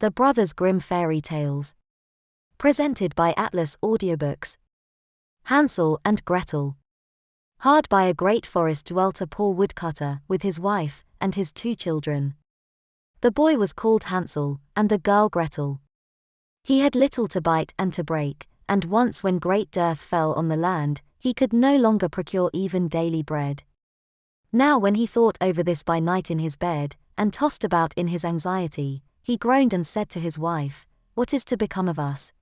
The Brothers Grimm Fairy Tales. Presented by Atlas Audiobooks. Hansel and Gretel. Hard by a great forest dwelt a poor woodcutter, with his wife, and his 2 children. The boy was called Hansel, and the girl Gretel. He had little to bite and to break, and once when great dearth fell on the land, he could no longer procure even daily bread. Now when he thought over this by night in his bed, and tossed about in his anxiety, he groaned and said to his wife, "What is to become of us?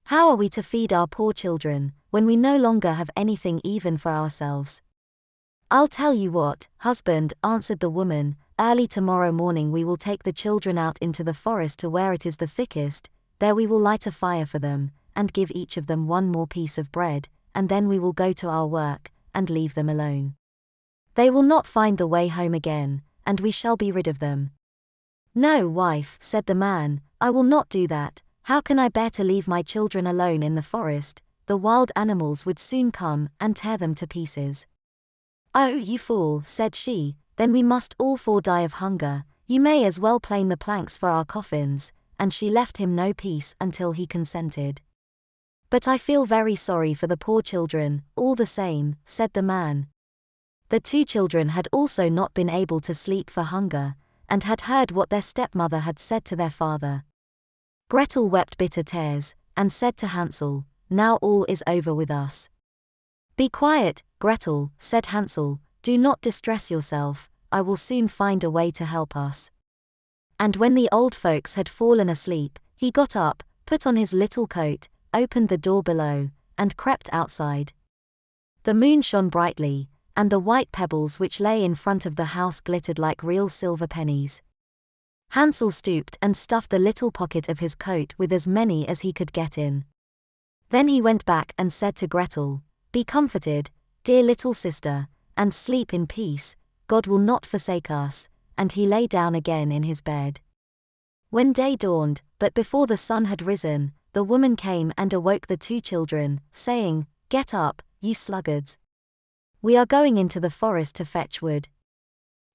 How are we to feed our poor children, when we no longer have anything even for ourselves?" "I'll tell you what, husband," answered the woman, "early tomorrow morning we will take the children out into the forest to where it is the thickest, there we will light a fire for them, and give each of them 1 more piece of bread, and then we will go to our work, and leave them alone. They will not find the way home again, and we shall be rid of them." "No, wife," said the man, "I will not do that. How can I bear to leave my children alone in the forest? The wild animals would soon come and tear them to pieces." "Oh, you fool," said she, "then we must all 4 die of hunger. You may as well plane the planks for our coffins," and she left him no peace until he consented. "But I feel very sorry for the poor children, all the same," said the man. The 2 children had also not been able to sleep for hunger, and had heard what their stepmother had said to their father. Gretel wept bitter tears, and said to Hansel, "Now all is over with us." "Be quiet, Gretel," said Hansel, "do not distress yourself, I will soon find a way to help us." And when the old folks had fallen asleep, he got up, put on his little coat, opened the door below, and crept outside. The moon shone brightly, and the white pebbles which lay in front of the house glittered like real silver pennies. Hansel stooped and stuffed the little pocket of his coat with as many as he could get in. Then he went back and said to Gretel, "Be comforted, dear little sister, and sleep in peace, God will not forsake us," and he lay down again in his bed. When day dawned, but before the sun had risen, the woman came and awoke the 2 children, saying, "Get up, you sluggards. We are going into the forest to fetch wood."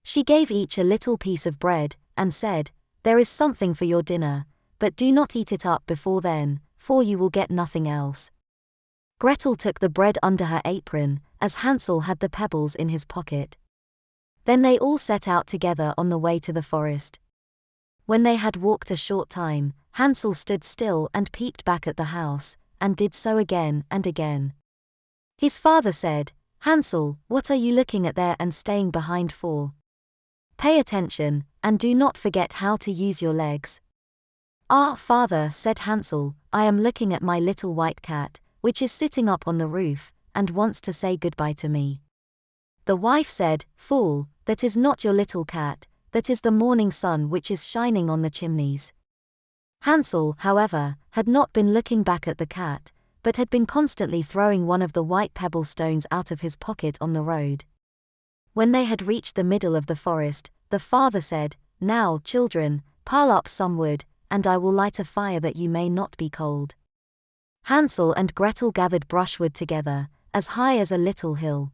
She gave each a little piece of bread, and said, "There is something for your dinner, but do not eat it up before then, for you will get nothing else." Gretel took the bread under her apron, as Hansel had the pebbles in his pocket. Then they all set out together on the way to the forest. When they had walked a short time, Hansel stood still and peeped back at the house, and did so again and again. His father said, "Hansel, what are you looking at there and staying behind for? Pay attention, and do not forget how to use your legs." "Ah, father," said Hansel, "I am looking at my little white cat, which is sitting up on the roof, and wants to say goodbye to me." The wife said, "Fool, that is not your little cat, that is the morning sun which is shining on the chimneys." Hansel, however, had not been looking back at the cat, but had been constantly throwing one of the white pebble stones out of his pocket on the road. When they had reached the middle of the forest, the father said, "Now, children, pile up some wood, and I will light a fire that you may not be cold." Hansel and Gretel gathered brushwood together, as high as a little hill.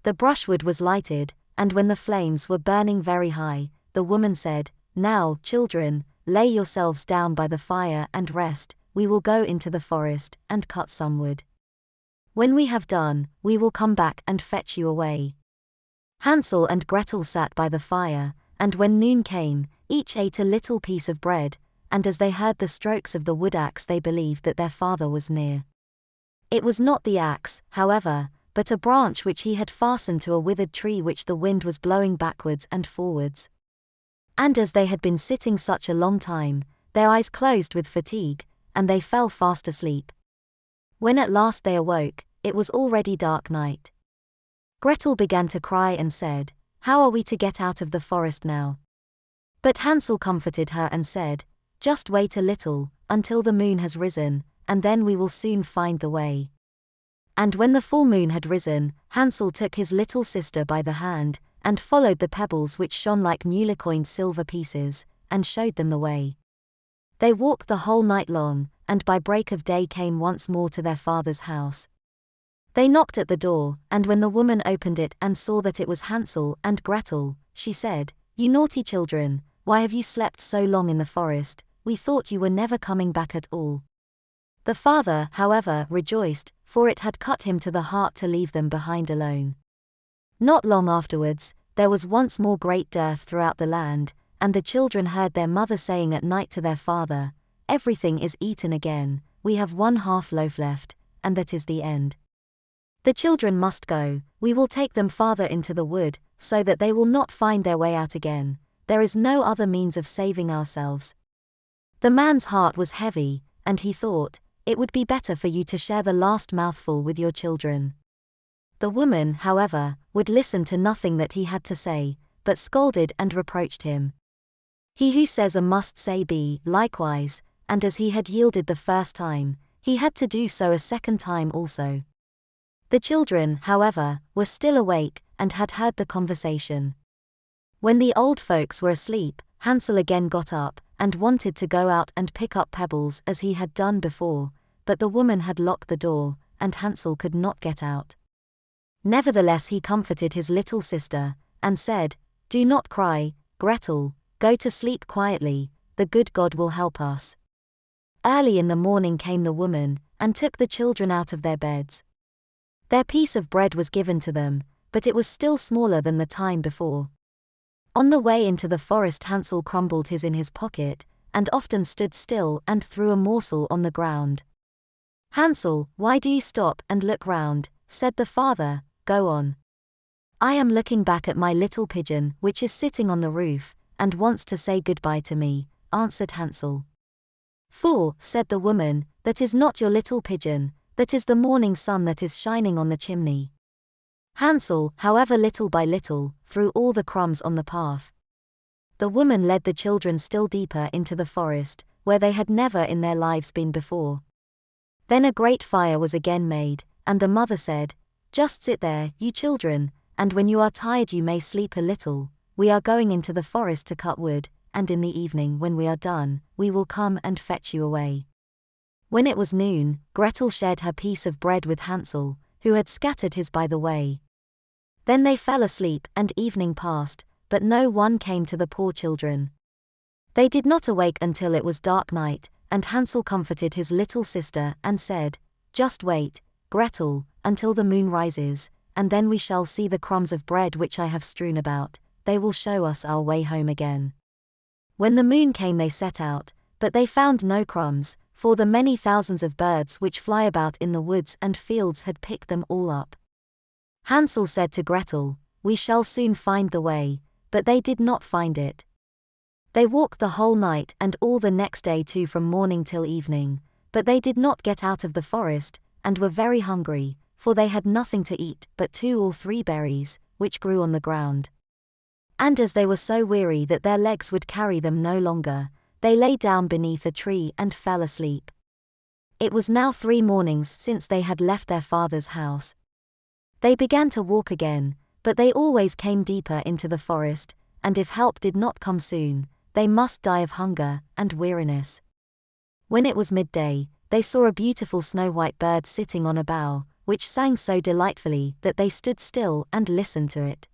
The brushwood was lighted, and when the flames were burning very high, the woman said, "Now, children, lay yourselves down by the fire and rest, we will go into the forest and cut some wood. When we have done, we will come back and fetch you away." Hansel and Gretel sat by the fire, and when noon came, each ate a little piece of bread, and as they heard the strokes of the wood axe they believed that their father was near. It was not the axe, however, but a branch which he had fastened to a withered tree which the wind was blowing backwards and forwards. And as they had been sitting such a long time, their eyes closed with fatigue, and they fell fast asleep. When at last they awoke, it was already dark night. Gretel began to cry and said, "How are we to get out of the forest now?" But Hansel comforted her and said, "Just wait a little, until the moon has risen, and then we will soon find the way." And when the full moon had risen, Hansel took his little sister by the hand, and followed the pebbles which shone like newly coined silver pieces, and showed them the way. They walked the whole night long, and by break of day came once more to their father's house. They knocked at the door, and when the woman opened it and saw that it was Hansel and Gretel, she said, "You naughty children, why have you slept so long in the forest? We thought you were never coming back at all." The father, however, rejoiced, for it had cut him to the heart to leave them behind alone. Not long afterwards, there was once more great dearth throughout the land, and the children heard their mother saying at night to their father, "Everything is eaten again, we have 1/2 loaf left, and that is the end. The children must go, we will take them farther into the wood, so that they will not find their way out again. There is no other means of saving ourselves." The man's heart was heavy, and he thought, "It would be better for you to share the last mouthful with your children." The woman, however, would listen to nothing that he had to say, but scolded and reproached him. He who says A must say B likewise, and as he had yielded the first time, he had to do so a second time also. The children, however, were still awake, and had heard the conversation. When the old folks were asleep, Hansel again got up, and wanted to go out and pick up pebbles as he had done before, but the woman had locked the door, and Hansel could not get out. Nevertheless he comforted his little sister, and said, "Do not cry, Gretel, go to sleep quietly, the good God will help us." Early in the morning came the woman, and took the children out of their beds. Their piece of bread was given to them, but it was still smaller than the time before. On the way into the forest Hansel crumbled his in his pocket, and often stood still and threw a morsel on the ground. "Hansel, why do you stop and look round?" said the father. "Go on." "I am looking back at my little pigeon which is sitting on the roof, and wants to say goodbye to me," answered Hansel. "Fool," said the woman, "that is not your little pigeon, that is the morning sun that is shining on the chimney." Hansel, however, little by little, threw all the crumbs on the path. The woman led the children still deeper into the forest, where they had never in their lives been before. Then a great fire was again made, and the mother said, "Just sit there, you children, and when you are tired you may sleep a little. We are going into the forest to cut wood, and in the evening when we are done, we will come and fetch you away." When it was noon, Gretel shared her piece of bread with Hansel, who had scattered his by the way. Then they fell asleep, and evening passed, but no one came to the poor children. They did not awake until it was dark night, and Hansel comforted his little sister and said, "Just wait, Gretel, until the moon rises, and then we shall see the crumbs of bread which I have strewn about, they will show us our way home again." When the moon came they set out, but they found no crumbs, for the many thousands of birds which fly about in the woods and fields had picked them all up. Hansel said to Gretel, "We shall soon find the way," but they did not find it. They walked the whole night and all the next day too from morning till evening, but they did not get out of the forest, and were very hungry, for they had nothing to eat but 2 or 3 berries, which grew on the ground. And as they were so weary that their legs would carry them no longer, they lay down beneath a tree and fell asleep. It was now 3 mornings since they had left their father's house. They began to walk again, but they always came deeper into the forest, and if help did not come soon, they must die of hunger and weariness. When it was midday, they saw a beautiful snow-white bird sitting on a bough, which sang so delightfully that they stood still and listened to it.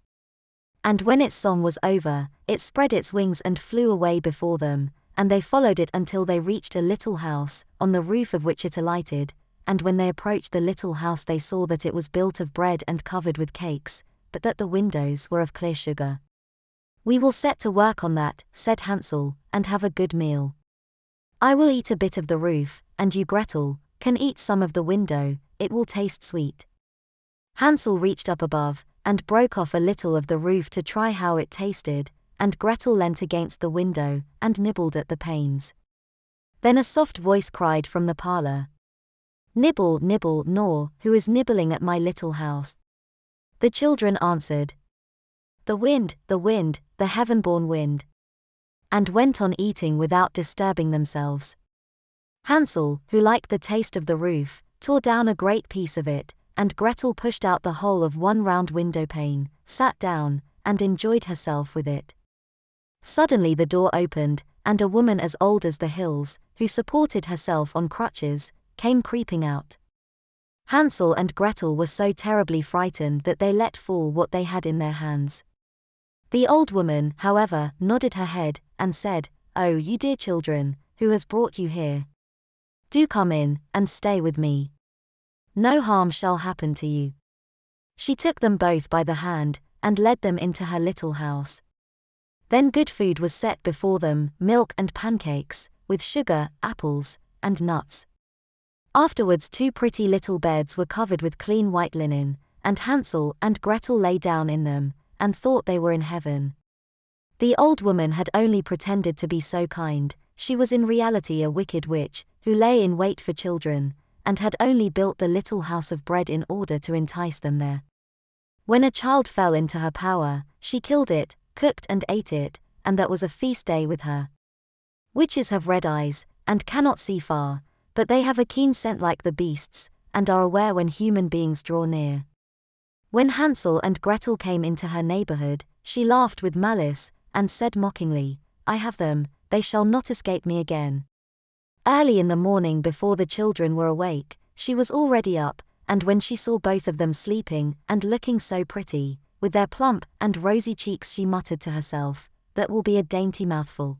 And when its song was over, it spread its wings and flew away before them, and they followed it until they reached a little house, on the roof of which it alighted, and when they approached the little house they saw that it was built of bread and covered with cakes, but that the windows were of clear sugar. "We will set to work on that," said Hansel, "and have a good meal. I will eat a bit of the roof, and you, Gretel, can eat some of the window, it will taste sweet." Hansel reached up above, and broke off a little of the roof to try how it tasted, and Gretel leant against the window, and nibbled at the panes. Then a soft voice cried from the parlor, "Nibble, nibble, gnaw, who is nibbling at my little house?" The children answered, the wind, the heaven-born wind," and went on eating without disturbing themselves. Hansel, who liked the taste of the roof, tore down a great piece of it, and Gretel pushed out the whole of one round window pane, sat down, and enjoyed herself with it. Suddenly the door opened, and a woman as old as the hills, who supported herself on crutches, came creeping out. Hansel and Gretel were so terribly frightened that they let fall what they had in their hands. The old woman, however, nodded her head, and said, "Oh, you dear children, who has brought you here? Do come in, and stay with me. No harm shall happen to you." She took them both by the hand, and led them into her little house. Then good food was set before them, milk and pancakes, with sugar, apples, and nuts. Afterwards 2 pretty little beds were covered with clean white linen, and Hansel and Gretel lay down in them, and thought they were in heaven. The old woman had only pretended to be so kind. She was in reality a wicked witch, who lay in wait for children, and had only built the little house of bread in order to entice them there. When a child fell into her power, she killed it, cooked and ate it, and that was a feast day with her. Witches have red eyes, and cannot see far, but they have a keen scent like the beasts, and are aware when human beings draw near. When Hansel and Gretel came into her neighborhood, she laughed with malice, and said mockingly, "I have them, they shall not escape me again." Early in the morning, before the children were awake, she was already up, and when she saw both of them sleeping and looking so pretty, with their plump and rosy cheeks, she muttered to herself, "That will be a dainty mouthful."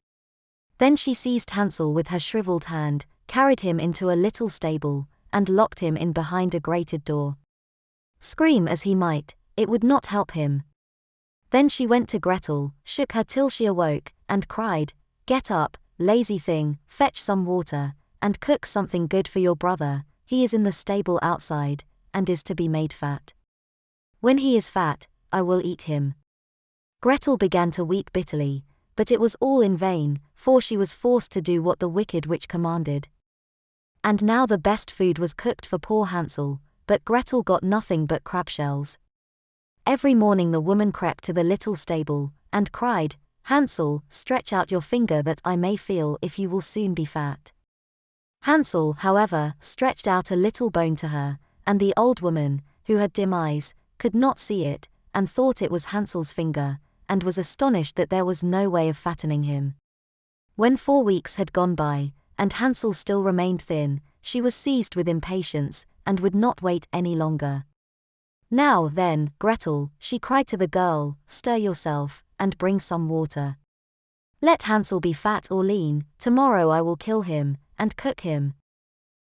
Then she seized Hansel with her shriveled hand, carried him into a little stable, and locked him in behind a grated door. Scream as he might, it would not help him. Then she went to Gretel, shook her till she awoke, and cried, "Get up, lazy thing, fetch some water, and cook something good for your brother. He is in the stable outside, and is to be made fat. When he is fat, I will eat him." Gretel began to weep bitterly, but it was all in vain, for she was forced to do what the wicked witch commanded. And now the best food was cooked for poor Hansel, but Gretel got nothing but crab shells. Every morning the woman crept to the little stable, and cried, "Hansel, stretch out your finger that I may feel if you will soon be fat." Hansel, however, stretched out a little bone to her, and the old woman, who had dim eyes, could not see it, and thought it was Hansel's finger, and was astonished that there was no way of fattening him. When 4 weeks had gone by, and Hansel still remained thin, she was seized with impatience, and would not wait any longer. "Now, then, Gretel," she cried to the girl, "stir yourself, and bring some water. Let Hansel be fat or lean, tomorrow I will kill him, and cook him."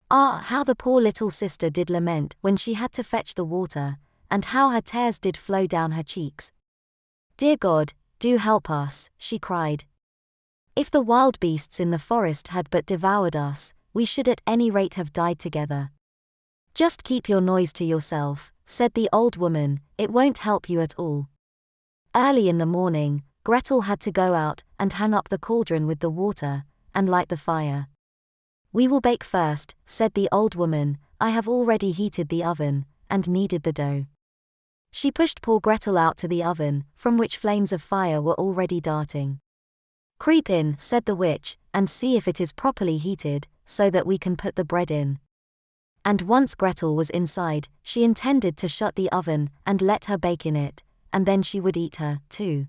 Ah, how the poor little sister did lament when she had to fetch the water, and how her tears did flow down her cheeks. "Dear God, do help us," she cried. "If the wild beasts in the forest had but devoured us, we should at any rate have died together." "Just keep your noise to yourself," said the old woman, "it won't help you at all." Early in the morning, Gretel had to go out and hang up the cauldron with the water, and light the fire. "We will bake first," said the old woman, "I have already heated the oven, and kneaded the dough." She pushed poor Gretel out to the oven, from which flames of fire were already darting. "Creep in," said the witch, "and see if it is properly heated, so that we can put the bread in." And once Gretel was inside, she intended to shut the oven and let her bake in it, and then she would eat her, too.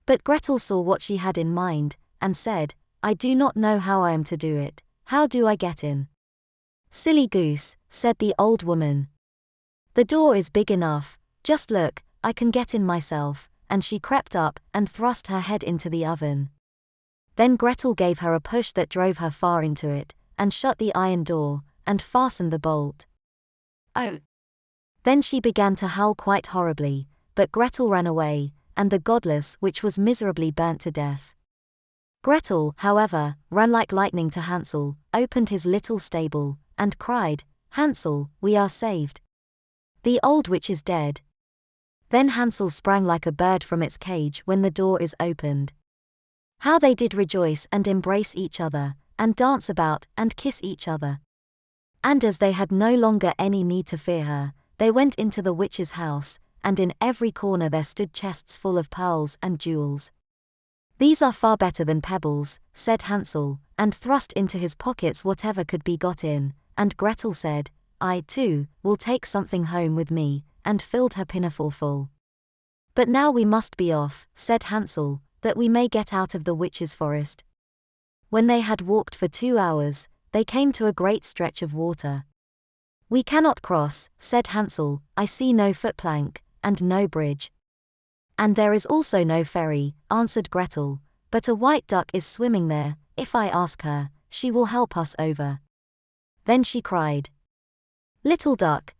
But Gretel saw what she had in mind, and said, "I do not know how I am to do it. How do I get in?" "Silly goose," said the old woman. "The door is big enough, just look, I can get in myself," and she crept up and thrust her head into the oven. Then Gretel gave her a push that drove her far into it, and shut the iron door, and fastened the bolt. "Oh!" Then she began to howl quite horribly, but Gretel ran away, and the godless witch was miserably burnt to death. Gretel, however, ran like lightning to Hansel, opened his little stable, and cried, "Hansel, we are saved. The old witch is dead." Then Hansel sprang like a bird from its cage when the door is opened. How they did rejoice and embrace each other, and dance about and kiss each other. And as they had no longer any need to fear her, they went into the witch's house, and in every corner there stood chests full of pearls and jewels. "These are far better than pebbles," said Hansel, and thrust into his pockets whatever could be got in, and Gretel said, "I, too, will take something home with me," and filled her pinafore full. "But now we must be off," said Hansel, "that we may get out of the witch's forest." When they had walked for 2 hours, they came to a great stretch of water. "We cannot cross," said Hansel, "I see no footplank, and no bridge." "And there is also no ferry," answered Gretel, But a white duck is swimming there. If I ask her, she will help us over." Then she cried, little duck,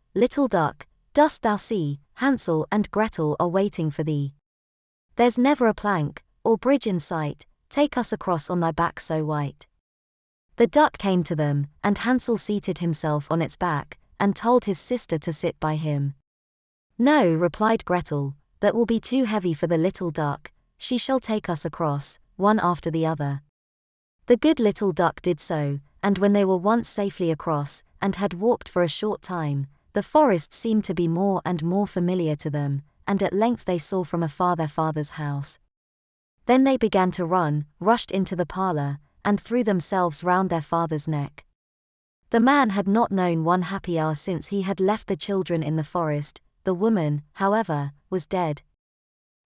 dost thou see, Hansel and Gretel are waiting for thee. There's never a plank, or bridge in sight, take us across on thy back so white." The duck came to them, and Hansel seated himself on its back, and told his sister to sit by him. "No," replied Gretel, "that will be too heavy for the little duck, she shall take us across, one after the other." The good little duck did so, and when they were once safely across, and had walked for a short time, the forest seemed to be more and more familiar to them, and at length they saw from afar their father's house. Then they began to run, rushed into the parlor, and threw themselves round their father's neck. The man had not known one happy hour since he had left the children in the forest. The woman, however, was dead.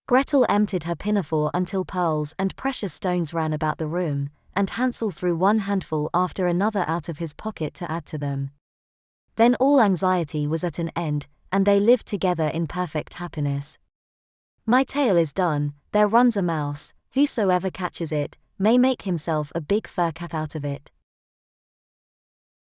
Gretel emptied her pinafore until pearls and precious stones ran about the room, and Hansel threw one handful after another out of his pocket to add to them. Then all anxiety was at an end, and they lived together in perfect happiness. My tale is done. There runs a mouse, whosoever catches it, may make himself a big fur cap out of it.